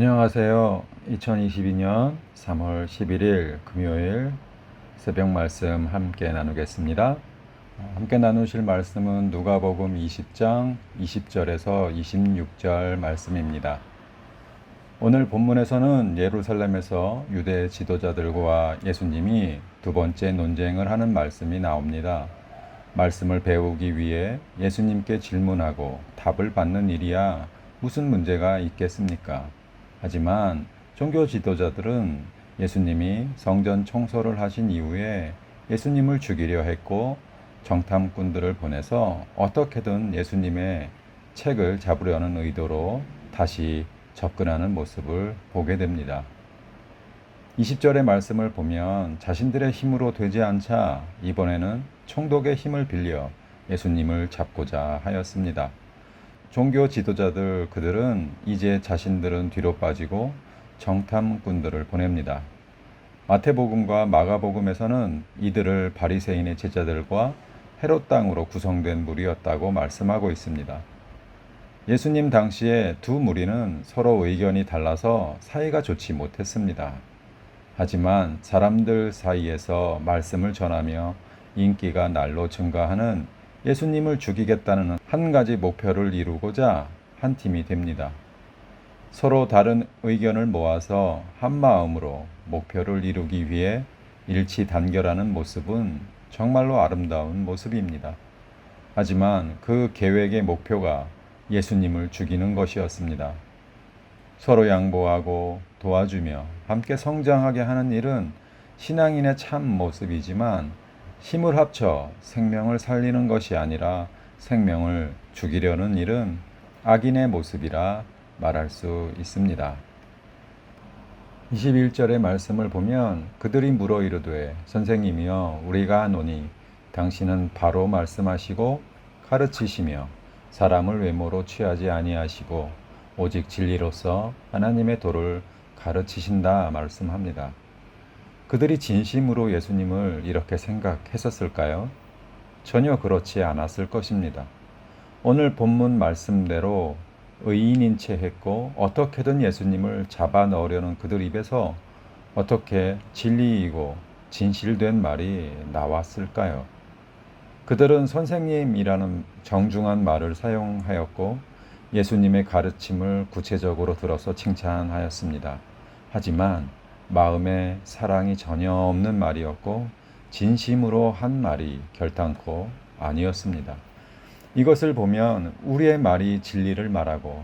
안녕하세요. 2022년 3월 11일 금요일 새벽 말씀 함께 나누겠습니다. 함께 나누실 말씀은 누가복음 20장 20절에서 26절 말씀입니다. 오늘 본문에서는 예루살렘에서 유대 지도자들과 예수님이 두 번째 논쟁을 하는 말씀이 나옵니다. 말씀을 배우기 위해 예수님께 질문하고 답을 받는 일이야 무슨 문제가 있겠습니까? 하지만 종교 지도자들은 예수님이 성전 청소를 하신 이후에 예수님을 죽이려 했고 정탐꾼들을 보내서 어떻게든 예수님의 책을 잡으려는 의도로 다시 접근하는 모습을 보게 됩니다. 20절의 말씀을 보면 자신들의 힘으로 되지 않자 이번에는 총독의 힘을 빌려 예수님을 잡고자 하였습니다. 종교 지도자들 그들은 이제 자신들은 뒤로 빠지고 정탐꾼들을 보냅니다. 마태복음과 마가복음에서는 이들을 바리새인의 제자들과 헤롯 땅으로 구성된 무리였다고 말씀하고 있습니다. 예수님 당시에 두 무리는 서로 의견이 달라서 사이가 좋지 못했습니다. 하지만 사람들 사이에서 말씀을 전하며 인기가 날로 증가하는 예수님을 죽이겠다는 한 가지 목표를 이루고자 한 팀이 됩니다. 서로 다른 의견을 모아서 한 마음으로 목표를 이루기 위해 일치단결하는 모습은 정말로 아름다운 모습입니다. 하지만 그 계획의 목표가 예수님을 죽이는 것이었습니다. 서로 양보하고 도와주며 함께 성장하게 하는 일은 신앙인의 참 모습이지만 힘을 합쳐 생명을 살리는 것이 아니라 생명을 죽이려는 일은 악인의 모습이라 말할 수 있습니다. 21절의 말씀을 보면 그들이 물어 이르되 선생님이여 우리가 아노니 당신은 바로 말씀하시고 가르치시며 사람을 외모로 취하지 아니하시고 오직 진리로서 하나님의 도를 가르치신다 말씀합니다. 그들이 진심으로 예수님을 이렇게 생각했었을까요? 전혀 그렇지 않았을 것입니다. 오늘 본문 말씀대로 의인인 채 했고 어떻게든 예수님을 잡아 넣으려는 그들 입에서 어떻게 진리이고 진실된 말이 나왔을까요? 그들은 선생님이라는 정중한 말을 사용하였고 예수님의 가르침을 구체적으로 들어서 칭찬하였습니다. 하지만 마음에 사랑이 전혀 없는 말이었고 진심으로 한 말이 결단코 아니었습니다. 이것을 보면 우리의 말이 진리를 말하고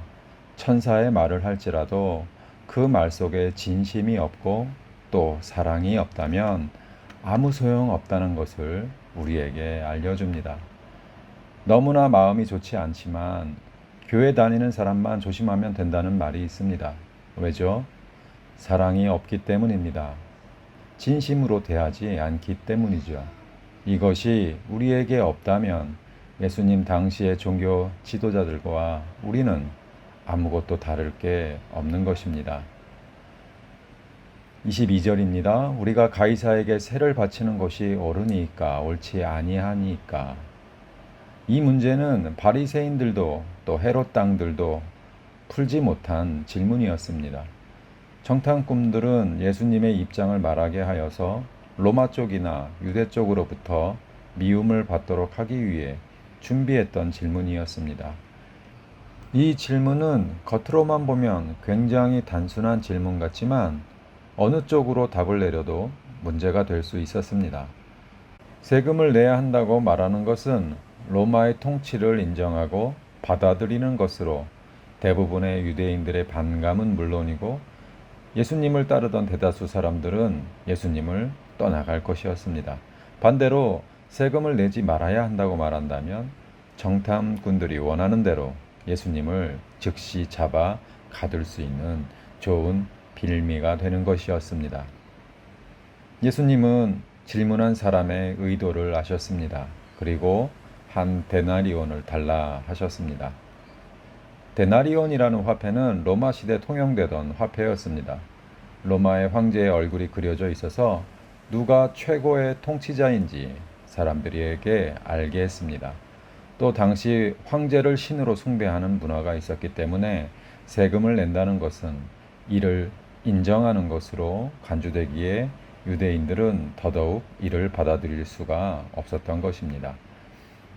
천사의 말을 할지라도 그 말 속에 진심이 없고 또 사랑이 없다면 아무 소용 없다는 것을 우리에게 알려줍니다. 너무나 마음이 좋지 않지만 교회 다니는 사람만 조심하면 된다는 말이 있습니다. 왜죠? 사랑이 없기 때문입니다. 진심으로 대하지 않기 때문이죠. 이것이 우리에게 없다면 예수님 당시의 종교 지도자들과 우리는 아무것도 다를 게 없는 것입니다. 22절입니다. 우리가 가이사에게 세를 바치는 것이 옳으니까 옳지 아니하니까. 이 문제는 바리새인들도 또 헤롯 당들도 풀지 못한 질문이었습니다. 정탐꾼들은 예수님의 입장을 말하게 하여서 로마 쪽이나 유대 쪽으로부터 미움을 받도록 하기 위해 준비했던 질문이었습니다. 이 질문은 겉으로만 보면 굉장히 단순한 질문 같지만 어느 쪽으로 답을 내려도 문제가 될 수 있었습니다. 세금을 내야 한다고 말하는 것은 로마의 통치를 인정하고 받아들이는 것으로 대부분의 유대인들의 반감은 물론이고 예수님을 따르던 대다수 사람들은 예수님을 떠나갈 것이었습니다. 반대로 세금을 내지 말아야 한다고 말한다면 정탐꾼들이 원하는 대로 예수님을 즉시 잡아 가둘 수 있는 좋은 빌미가 되는 것이었습니다. 예수님은 질문한 사람의 의도를 아셨습니다. 그리고 한 데나리온을 달라 하셨습니다. 데나리온이라는 화폐는 로마 시대 통용되던 화폐였습니다. 로마의 황제의 얼굴이 그려져 있어서 누가 최고의 통치자인지 사람들에게 알게 했습니다. 또 당시 황제를 신으로 숭배하는 문화가 있었기 때문에 세금을 낸다는 것은 이를 인정하는 것으로 간주되기에 유대인들은 더더욱 이를 받아들일 수가 없었던 것입니다.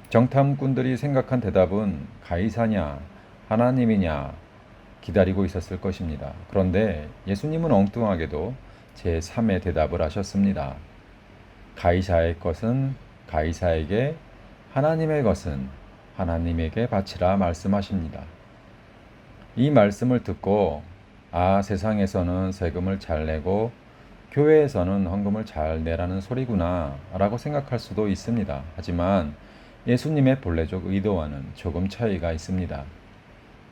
정탐꾼들이 생각한 대답은 가이사냐, 하나님이냐 기다리고 있었을 것입니다. 그런데 예수님은 엉뚱하게도 제3의 대답을 하셨습니다. 가이사의 것은 가이사에게, 하나님의 것은 하나님에게 바치라 말씀하십니다. 이 말씀을 듣고 세상에서는 세금을 잘 내고 교회에서는 헌금을 잘 내라는 소리구나 라고 생각할 수도 있습니다. 하지만 예수님의 본래적 의도와는 조금 차이가 있습니다.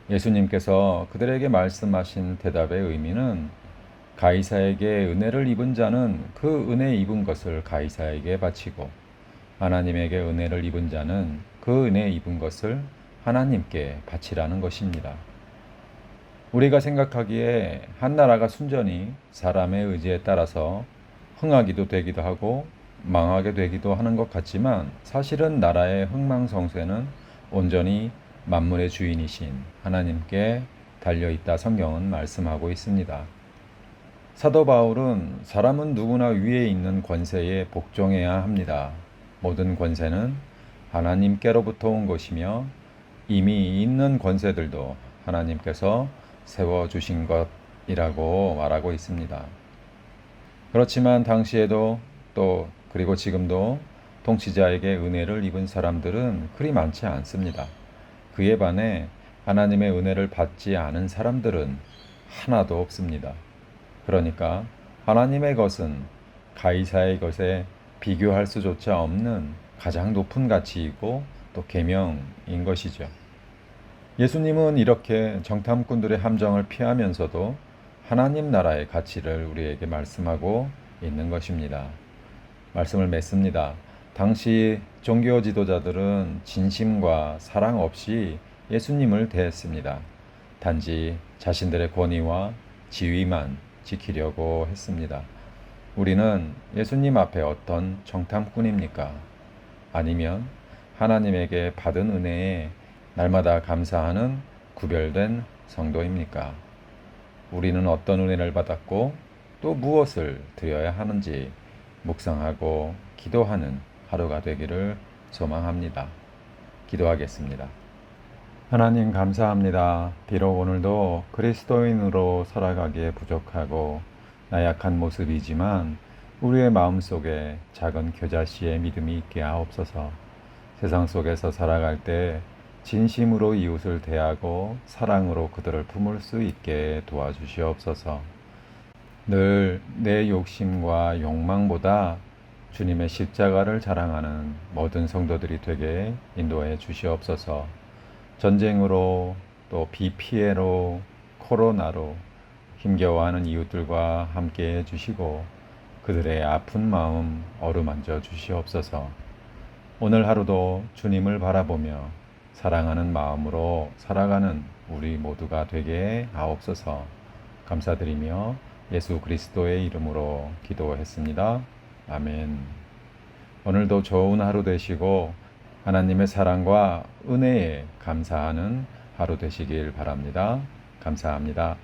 예수님께서 그들에게 말씀하신 대답의 의미는 가이사에게 은혜를 입은 자는 그 은혜 입은 것을 가이사에게 바치고 하나님에게 은혜를 입은 자는 그 은혜 입은 것을 하나님께 바치라는 것입니다. 우리가 생각하기에 한 나라가 순전히 사람의 의지에 따라서 흥하기도 되기도 하고 망하게 되기도 하는 것 같지만 사실은 나라의 흥망성쇠는 온전히 만물의 주인이신 하나님께 달려있다 성경은 말씀하고 있습니다. 사도 바울은 사람은 누구나 위에 있는 권세에 복종해야 합니다. 모든 권세는 하나님께로부터 온 것이며 이미 있는 권세들도 하나님께서 세워주신 것이라고 말하고 있습니다. 그렇지만 당시에도 또 그리고 지금도 통치자에게 은혜를 입은 사람들은 그리 많지 않습니다. 그에 반해 하나님의 은혜를 받지 않은 사람들은 하나도 없습니다. 그러니까 하나님의 것은 가이사의 것에 비교할 수조차 없는 가장 높은 가치이고 또 계명인 것이죠. 예수님은 이렇게 정탐꾼들의 함정을 피하면서도 하나님 나라의 가치를 우리에게 말씀하고 있는 것입니다. 말씀을 맺습니다. 당시 종교 지도자들은 진심과 사랑 없이 예수님을 대했습니다. 단지 자신들의 권위와 지위만 지키려고 했습니다. 우리는 예수님 앞에 어떤 정탐꾼입니까? 아니면 하나님에게 받은 은혜에 날마다 감사하는 구별된 성도입니까? 우리는 어떤 은혜를 받았고 또 무엇을 드려야 하는지 묵상하고 기도하는 하루가 되기를 소망합니다. 기도하겠습니다. 하나님 감사합니다. 비록 오늘도 그리스도인으로 살아가기에 부족하고 나약한 모습이지만 우리의 마음속에 작은 겨자씨의 믿음이 있게 하옵소서. 세상 속에서 살아갈 때 진심으로 이웃을 대하고 사랑으로 그들을 품을 수 있게 도와주시옵소서. 늘 내 욕심과 욕망보다 주님의 십자가를 자랑하는 모든 성도들이 되게 인도해 주시옵소서. 전쟁으로 또 비 피해로 코로나로 힘겨워하는 이웃들과 함께 해 주시고 그들의 아픈 마음 어루만져 주시옵소서. 오늘 하루도 주님을 바라보며 사랑하는 마음으로 살아가는 우리 모두가 되게 하옵소서. 감사드리며 예수 그리스도의 이름으로 기도했습니다. 아멘. 오늘도 좋은 하루 되시고 하나님의 사랑과 은혜에 감사하는 하루 되시길 바랍니다. 감사합니다.